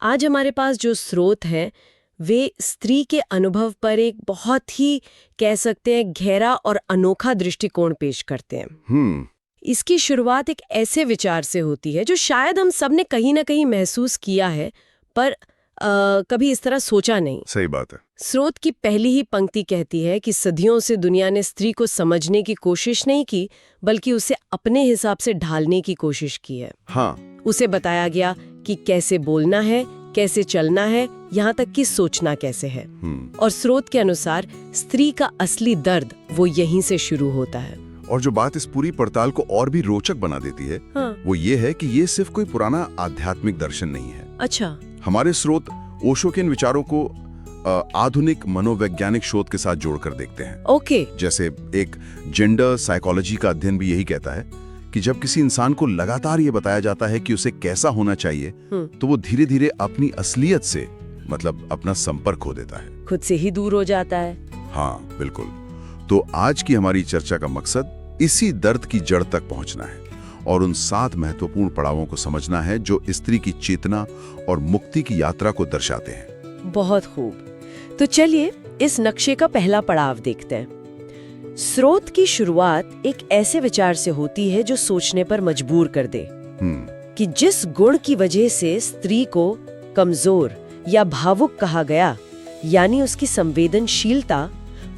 आज हमारे पास जो स्रोत हैं वे स्त्री के अनुभव पर एक बहुत ही कह सकते हैं गहरा और अनोखा दृष्टिकोण पेश करते हैं। इसकी शुरुआत एक ऐसे विचार से होती है जो शायद हम सब ने कहीं ना कहीं महसूस किया है, पर कभी इस तरह सोचा नहीं। सही बात है। स्रोत की पहली ही पंक्ति कहती है कि सदियों से दुनिया ने स्त्री को समझने की कोशिश नहीं की, बल्कि उसे अपने हिसाब से ढालने की कोशिश की है। हाँ। उसे बताया गया कि कैसे बोलना है, कैसे चलना है, यहाँ तक कि सोचना कैसे है। और स्रोत के अनुसार स्त्री का असली दर्द वो यहीं से शुरू होता है। और जो बात इस पूरी पड़ताल को और भी रोचक बना देती है, वो ये है कि ये सिर्फ कोई पुराना आध्यात्मिक दर्शन नहीं है। अच्छा। हमारे स्रोत ओशो के इन विचारों को आधुनिक मनोवैज्ञानिक शोध के साथ जोड़कर देखते हैं। ओके। जैसे एक जेंडर साइकोलॉजी का अध्ययन भी यही कहता है कि जब किसी इंसान को लगातार ये बताया जाता है कि उसे कैसा होना चाहिए, तो वो धीरे धीरे अपनी असलियत से मतलब अपना संपर्क खो देता है, खुद से ही दूर हो जाता है। हाँ बिल्कुल। तो आज की हमारी चर्चा का मकसद इसी दर्द की जड़ तक पहुंचना है और उन 7 महत्वपूर्ण पड़ावों को समझना है जो स्त्री की चेतना और मुक्ति की यात्रा को दर्शाते हैं। बहुत खूब। तो चलिए इस नक्शे का पहला पड़ाव देखते हैं। स्रोत की शुरुआत एक ऐसे विचार से होती है जो सोचने पर मजबूर कर दे कि जिस गुण की वजह से स्त्री को कमजोर या भावुक कहा गया, यानी उसकी संवेदनशीलता,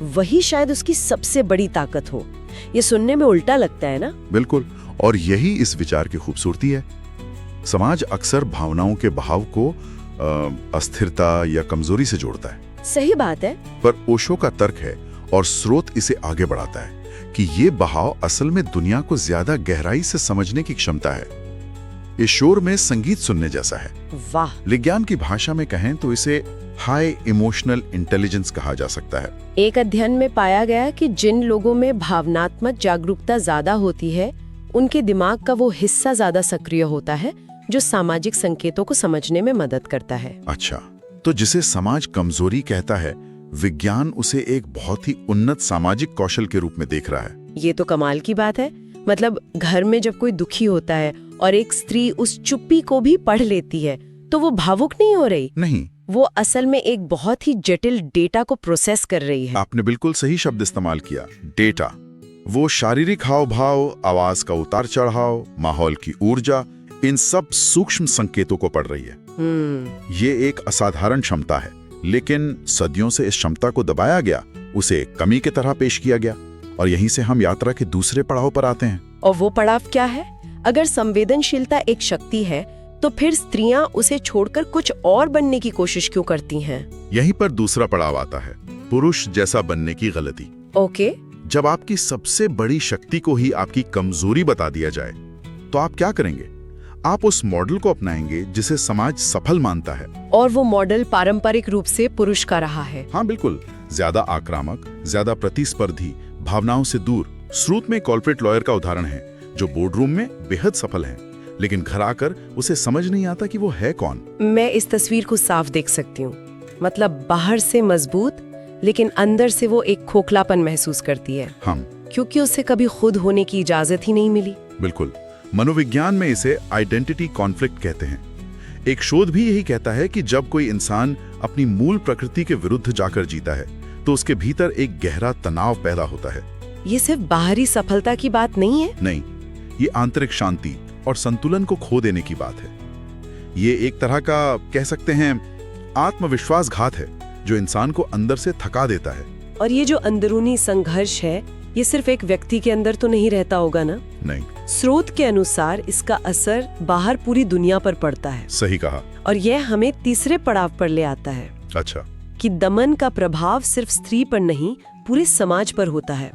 वही शायद उसकी सबसे बड़ी ताकत हो। ये सुनने में उल्टा लगता है ना? बिल्कुल। और यही इस विचार की खूबसूरती है। समाज अक्सर भावनाओं के बहाव को अस्थिरता या कमजोरी से जोड़ता है। सही बात है। पर ओशो का तर्क है और स्रोत इसे आगे बढ़ाता है कि ये बहाव असल में दुनिया को ज्यादा गहराई से समझने की क्षमता है। इस शोर में संगीत सुनने जैसा है। वाह। विज्ञान की भाषा में कहें तो इसे हाई इमोशनल इंटेलिजेंस कहा जा सकता है। एक अध्ययन में पाया गया कि जिन लोगों में भावनात्मक जागरूकता ज्यादा होती है, उनके दिमाग का वो हिस्सा ज्यादा सक्रिय होता है जो सामाजिक संकेतों को समझने में मदद करता है। अच्छा, तो जिसे समाज कमजोरी कहता है, विज्ञान उसे एक बहुत ही उन्नत सामाजिक कौशल के रूप में देख रहा है। ये तो कमाल की बात है। मतलब घर में जब कोई दुखी होता है और एक स्त्री उस चुप्पी को भी पढ़ लेती है, तो वो भावुक नहीं हो रही। नहीं, वो असल में एक बहुत ही जटिल डेटा को प्रोसेस कर रही है। आपने बिल्कुल सही शब्द इस्तेमाल किया, डेटा। वो शारीरिक हाव भाव, आवाज का उतार चढ़ाव, माहौल की ऊर्जा, इन सब सूक्ष्म संकेतों को पढ़ रही है। ये एक असाधारण क्षमता है, लेकिन सदियों से इस क्षमता को दबाया गया, उसे कमी की तरह पेश किया गया। और यहीं से हम यात्रा के दूसरे पड़ाव पर आते हैं। और वो पड़ाव क्या है? अगर संवेदनशीलता एक शक्ति है, तो फिर स्त्रियां उसे छोड़कर कुछ और बनने की कोशिश क्यों करती हैं? यहीं पर दूसरा पड़ाव आता है, पुरुष जैसा बनने की गलती। ओके। जब आपकी सबसे बड़ी शक्ति को ही आपकी कमजोरी बता दिया जाए, तो आप क्या करेंगे? आप उस मॉडल को अपनाएंगे जिसे समाज सफल मानता है। और वो मॉडल पारंपरिक रूप से पुरुष का रहा है। हाँ बिल्कुल, ज्यादा आक्रामक, ज्यादा प्रतिस्पर्धी, भावनाओं से दूर। स्रोत में कॉर्पोरेट लॉयर का उदाहरण है, जो बोर्डरूम में बेहद सफल है, लेकिन घर आकर उसे समझ नहीं आता कि वो है कौन। मैं इस तस्वीर को साफ देख सकती हूँ। मतलब बाहर से मजबूत, लेकिन अंदर से वो एक खोखलापन महसूस करती है। हम क्योंकि उसे कभी खुद होने की इजाजत ही नहीं मिली। बिल्कुल। मनोविज्ञान में इसे आइडेंटिटी कॉन्फ्लिक्ट कहते हैं। एक शोध भी यही कहता है कि जब कोई इंसान अपनी मूल प्रकृति के विरुद्ध जाकर जीता है, तो उसके भीतर एक गहरा तनाव पैदा होता है। ये सिर्फ बाहरी सफलता की बात नहीं है। नहीं, ये आंतरिक शांति और संतुलन को खो देने की बात है। ये एक तरह का कह सकते हैं आत्मविश्वास घात है, जो इंसान को अंदर से थका देता है। और ये जो अंदरूनी संघर्ष है, ये सिर्फ एक व्यक्ति के अंदर तो नहीं रहता होगा ना? नहीं। स्रोत के अनुसार इसका असर बाहर पूरी दुनिया पर पड़ता है। सही कहा। और यह हमें तीसरे पड़ाव पर ले आता है। अच्छा। कि दमन का प्रभाव सिर्फ स्त्री पर नहीं, पूरे समाज पर होता है।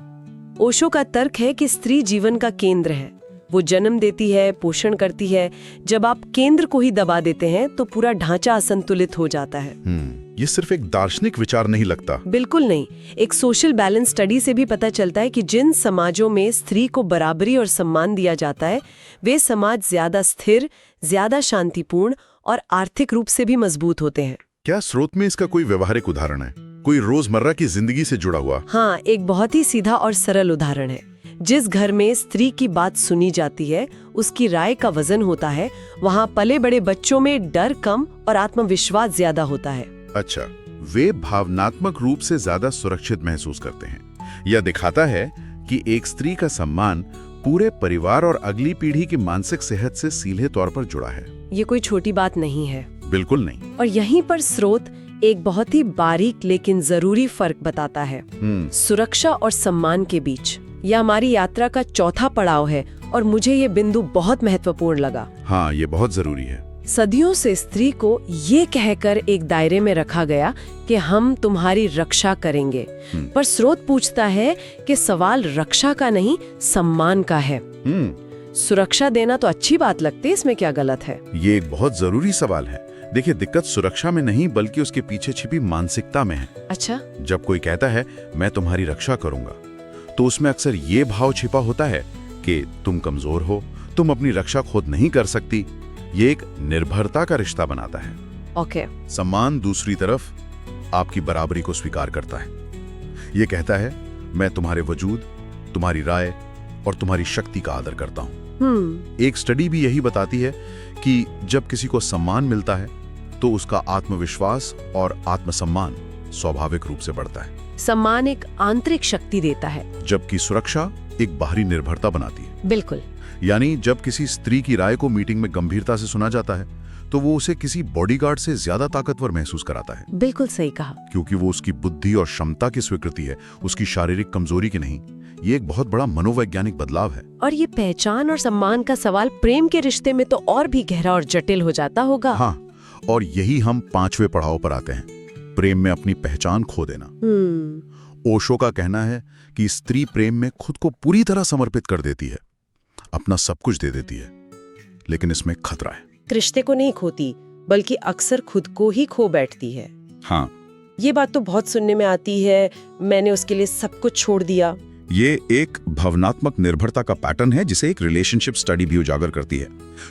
ओशो का तर्क है कि स्त्री जीवन का केंद्र है। वो जन्म देती है, पोषण करती है। जब आप केंद्र को ही दबा देते हैं, तो पूरा ढांचा असंतुलित हो जाता है। ये सिर्फ एक दार्शनिक विचार नहीं लगता। बिल्कुल नहीं। एक सोशल बैलेंस स्टडी से भी पता चलता है कि जिन समाजों में स्त्री को बराबरी और सम्मान दिया जाता है, वे समाज ज्यादा स्थिर, ज्यादा शांतिपूर्ण और आर्थिक रूप से भी मजबूत होते हैं। क्या स्रोत में इसका कोई व्यवहारिक उदाहरण है, कोई रोजमर्रा की जिंदगी से जुड़ा हुआ? हाँ, एक बहुत ही सीधा और सरल उदाहरण है। जिस घर में स्त्री की बात सुनी जाती है, उसकी राय का वजन होता है, वहाँ पले बड़े बच्चों में डर कम और आत्मविश्वास ज्यादा होता है। अच्छा, वे भावनात्मक रूप से ज्यादा सुरक्षित महसूस करते हैं। यह दिखाता है कि एक स्त्री का सम्मान पूरे परिवार और अगली पीढ़ी की मानसिक सेहत से सीधे तौर पर जुड़ा है। ये कोई छोटी बात नहीं है। बिल्कुल नहीं। और यहीं पर स्रोत एक बहुत ही बारीक लेकिन जरूरी फर्क बताता है सुरक्षा और सम्मान के बीच। यह हमारी यात्रा का चौथा पड़ाव है और मुझे ये बिंदु बहुत महत्वपूर्ण लगा। हाँ, ये बहुत जरूरी है। सदियों से स्त्री को ये कहकर एक दायरे में रखा गया कि हम तुम्हारी रक्षा करेंगे, पर स्रोत पूछता है कि सवाल रक्षा का नहीं, सम्मान का है। सुरक्षा देना तो अच्छी बात लगती है, इसमें क्या गलत है? ये एक बहुत जरूरी सवाल है। देखिए, दिक्कत सुरक्षा में नहीं बल्कि उसके पीछे छिपी मानसिकता में है। अच्छा, जब कोई कहता है मैं तुम्हारी रक्षा करूंगा, तो उसमें अक्सर ये भाव छिपा होता है कि तुम कमजोर हो, तुम अपनी रक्षा खुद नहीं कर सकती। ये एक निर्भरता का रिश्ता बनाता है। ओके। सम्मान दूसरी तरफ आपकी बराबरी को स्वीकार करता है। ये कहता है मैं तुम्हारे वजूद, तुम्हारी राय और तुम्हारी शक्ति का आदर करता हूँ। एक स्टडी भी यही बताती है कि जब किसी को सम्मान मिलता है तो उसका आत्मविश्वास और आत्मसम्मान स्वाभाविक रूप से बढ़ता है। सम्मान एक आंतरिक शक्ति देता है, जबकि सुरक्षा एक बाहरी निर्भरता बनाती है। बिल्कुल। यानी जब किसी स्त्री की राय को मीटिंग में गंभीरता से सुना जाता है तो वो उसे किसी बॉडीगार्ड से ज्यादा ताकतवर महसूस कराता है। बिल्कुल सही कहा। क्योंकि वो उसकी बुद्धि और क्षमता की स्वीकृति है, उसकी शारीरिक कमजोरी की नहीं। ये एक बहुत बड़ा मनोवैज्ञानिक बदलाव है। और ये पहचान और सम्मान का सवाल प्रेम के रिश्ते में तो और भी गहरा और जटिल हो जाता होगा। हाँ, और यही हम 5वें पड़ाव पर आते हैं, प्रेम में अपनी पहचान खो देना। ओशो का कहना है कि स्त्री प्रेम में खुद को पूरी तरह समर्पित कर देती है, अपना सब कुछ दे देती है, लेकिन इसमें खतरा है। रिश्ते को नहीं खोती, बल्कि अक्सर खुद को ही खो बैठती है। हाँ, ये बात तो बहुत सुनने में आती है, मैंने उसके लिए सब कुछ छोड़ दिया। ये एक भावनात्मक निर्भरता का पैटर्न है जिसे एक रिलेशनशिप स्टडी भी उजागर करती है।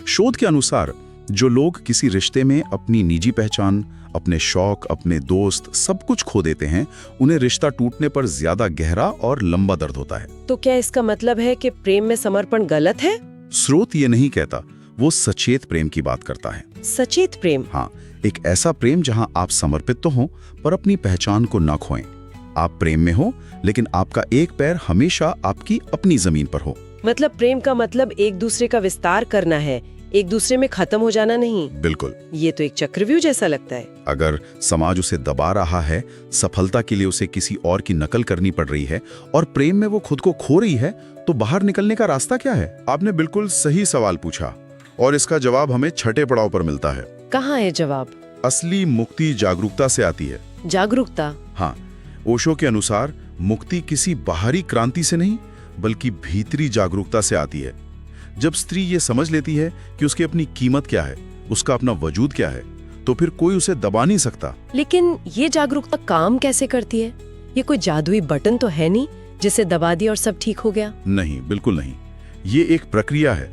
शोध के अनुसार जो लोग किसी रिश्ते में अपनी निजी पहचान, अपने शौक, अपने दोस्त सब कुछ खो देते हैं, उन्हें रिश्ता टूटने पर ज्यादा गहरा और लंबा दर्द होता है। तो क्या इसका मतलब है कि प्रेम में समर्पण गलत है? स्रोत ये नहीं कहता, वो सचेत प्रेम की बात करता है। सचेत प्रेम? हाँ, एक ऐसा प्रेम जहां आप समर्पित तो हो पर अपनी पहचान को न खोएं। आप प्रेम में हो लेकिन आपका एक पैर हमेशा आपकी अपनी जमीन पर हो। मतलब प्रेम का मतलब एक दूसरे का विस्तार करना है, एक दूसरे में खत्म हो जाना नहीं। बिल्कुल। ये तो एक चक्रव्यूह जैसा लगता है। अगर समाज उसे दबा रहा है, सफलता के लिए उसे किसी और की नकल करनी पड़ रही है और प्रेम में वो खुद को खो रही है, तो बाहर निकलने का रास्ता क्या है? आपने बिल्कुल सही सवाल पूछा और इसका जवाब हमें 6ठे पड़ाव पर मिलता है। कहाँ है जवाब? असली मुक्ति जागरूकता से आती है। जागरूकता? हाँ, ओशो के अनुसार मुक्ति किसी बाहरी क्रांति से नहीं बल्कि भीतरी जागरूकता से आती है। जब स्त्री ये समझ लेती है कि उसकी अपनी कीमत क्या है, उसका अपना वजूद क्या है, तो फिर कोई उसे दबा नहीं सकता। लेकिन ये जागरूकता काम कैसे करती है? ये कोई जादुई बटन तो है नहीं जिसे दबा दिया और सब ठीक हो गया? नहीं, बिल्कुल नहीं। ये एक प्रक्रिया है।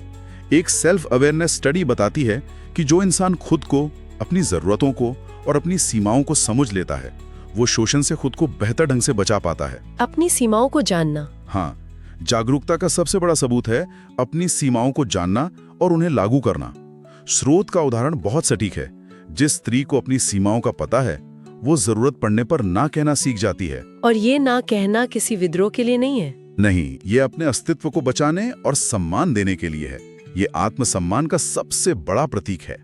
एक सेल्फ अवेयरनेस स्टडी बताती है कि जो इंसान खुद को, अपनी जरूरतों को और अपनी सीमाओं को समझ लेता है, वो शोषण से खुद को बेहतर ढंग से बचा पाता है। अपनी सीमाओं को जानना? हाँ, जागरूकता का सबसे बड़ा सबूत है अपनी सीमाओं को जानना और उन्हें लागू करना। स्रोत का उदाहरण बहुत सटीक है। जिस स्त्री को अपनी सीमाओं का पता है, वो जरूरत पड़ने पर ना कहना सीख जाती है। और ये ना कहना किसी विद्रोह के लिए नहीं है। नहीं, ये अपने अस्तित्व को बचाने और सम्मान देने के लिए है। ये आत्मसम्मान का सबसे बड़ा प्रतीक है।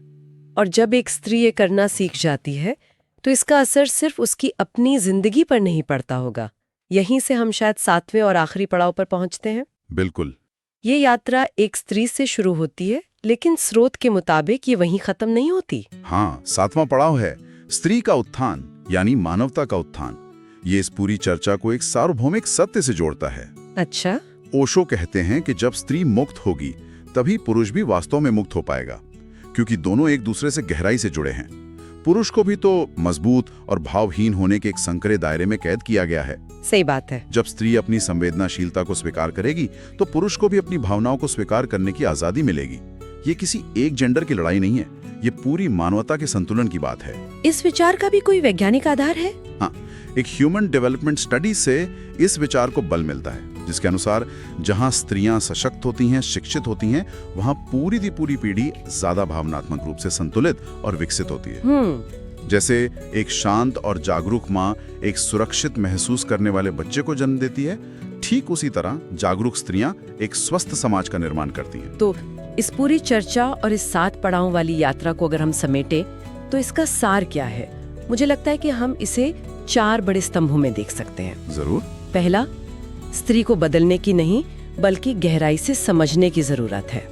और जब एक स्त्री ये करना सीख जाती है तो इसका असर सिर्फ उसकी अपनी जिंदगी पर नहीं पड़ता होगा। यहीं से हम शायद 7वें और आखिरी पड़ाव पर पहुंचते हैं। बिल्कुल। ये यात्रा एक स्त्री से शुरू होती है, लेकिन स्रोत के मुताबिक ये वहीं खत्म नहीं होती। हाँ, 7वां पड़ाव है स्त्री का उत्थान, यानी मानवता का उत्थान। ये इस पूरी चर्चा को एक सार्वभौमिक सत्य से जोड़ता है। अच्छा? ओशो कहते हैं कि जब स्त्री मुक्त होगी तभी पुरुष भी वास्तव में मुक्त हो पाएगा, क्योंकि दोनों एक दूसरे से गहराई से जुड़े हैं। पुरुष को भी तो मजबूत और भावहीन होने के एक संकरे दायरे में कैद किया गया है। सही बात है। जब स्त्री अपनी संवेदनाशीलता को स्वीकार करेगी तो पुरुष को भी अपनी भावनाओं को स्वीकार करने की आजादी मिलेगी। ये किसी एक जेंडर की लड़ाई नहीं है, ये पूरी मानवता के संतुलन की बात है। इस विचार का भी कोई वैज्ञानिक आधार है? हाँ, एक ह्यूमन डेवलपमेंट स्टडी से इस विचार को बल मिलता है। जिसके अनुसार जहां स्त्रियां सशक्त होती हैं, शिक्षित होती हैं, वहां पूरी की पूरी पीढ़ी ज्यादा भावनात्मक रूप से संतुलित और विकसित होती है। जैसे एक शांत और जागरूक माँ एक सुरक्षित महसूस करने वाले बच्चे को जन्म देती है, ठीक उसी तरह जागरूक स्त्रियां एक स्वस्थ समाज का निर्माण करती हैं। तो इस पूरी चर्चा और इस 7 पड़ावों वाली यात्रा को अगर हम समेटे तो इसका सार क्या है? मुझे लगता है कि हम इसे 4 बड़े स्तंभों में देख सकते हैं। जरूर। पहला, स्त्री को बदलने की नहीं बल्कि गहराई से समझने की जरूरत है।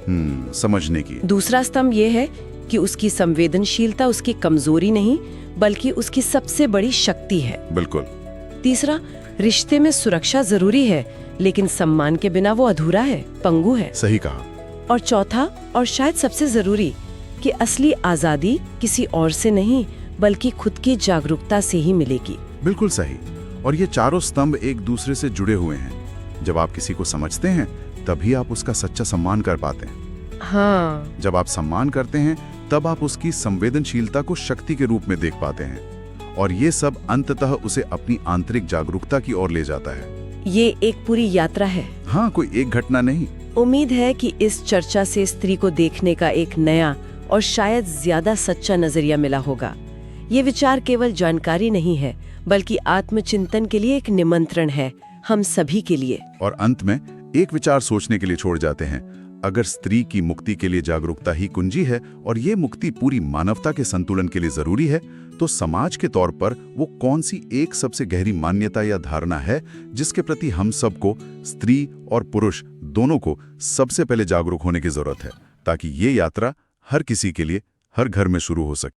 समझने की। दूसरा स्तंभ ये है कि उसकी संवेदनशीलता उसकी कमजोरी नहीं बल्कि उसकी सबसे बड़ी शक्ति है। बिल्कुल। तीसरा, रिश्ते में सुरक्षा जरूरी है लेकिन सम्मान के बिना वो अधूरा है, पंगु है। सही कहा। और चौथा और शायद सबसे जरूरी कि असली आजादी किसी और से नहीं बल्कि खुद की जागरूकता से ही मिलेगी। बिल्कुल सही। और ये चारों स्तंभ एक दूसरे से जुड़े हुए हैं। जब आप किसी को समझते हैं तभी आप उसका सच्चा सम्मान कर पाते हैं। हाँ। जब आप सम्मान करते हैं तब आप उसकी संवेदनशीलता को शक्ति के रूप में देख पाते हैं और ये सब अंततः उसे अपनी आंतरिक जागरूकता की ओर ले जाता है। ये एक पूरी यात्रा है। हाँ, कोई एक घटना नहीं। उम्मीद है कि इस चर्चा से स्त्री को देखने का एक नया और शायद ज्यादा सच्चा नजरिया मिला होगा। ये विचार केवल जानकारी नहीं है बल्कि आत्मचिंतन के लिए एक निमंत्रण है, हम सभी के लिए। और अंत में एक विचार सोचने के लिए छोड़ जाते हैं। अगर स्त्री की मुक्ति के लिए जागरूकता ही कुंजी है और ये मुक्ति पूरी मानवता के संतुलन के लिए जरूरी है, तो समाज के तौर पर वो कौन सी एक सबसे गहरी मान्यता या धारणा है जिसके प्रति हम सबको, स्त्री और पुरुष दोनों को, सबसे पहले जागरूक होने की जरूरत है, ताकि ये यात्रा हर किसी के लिए हर घर में शुरू हो सके।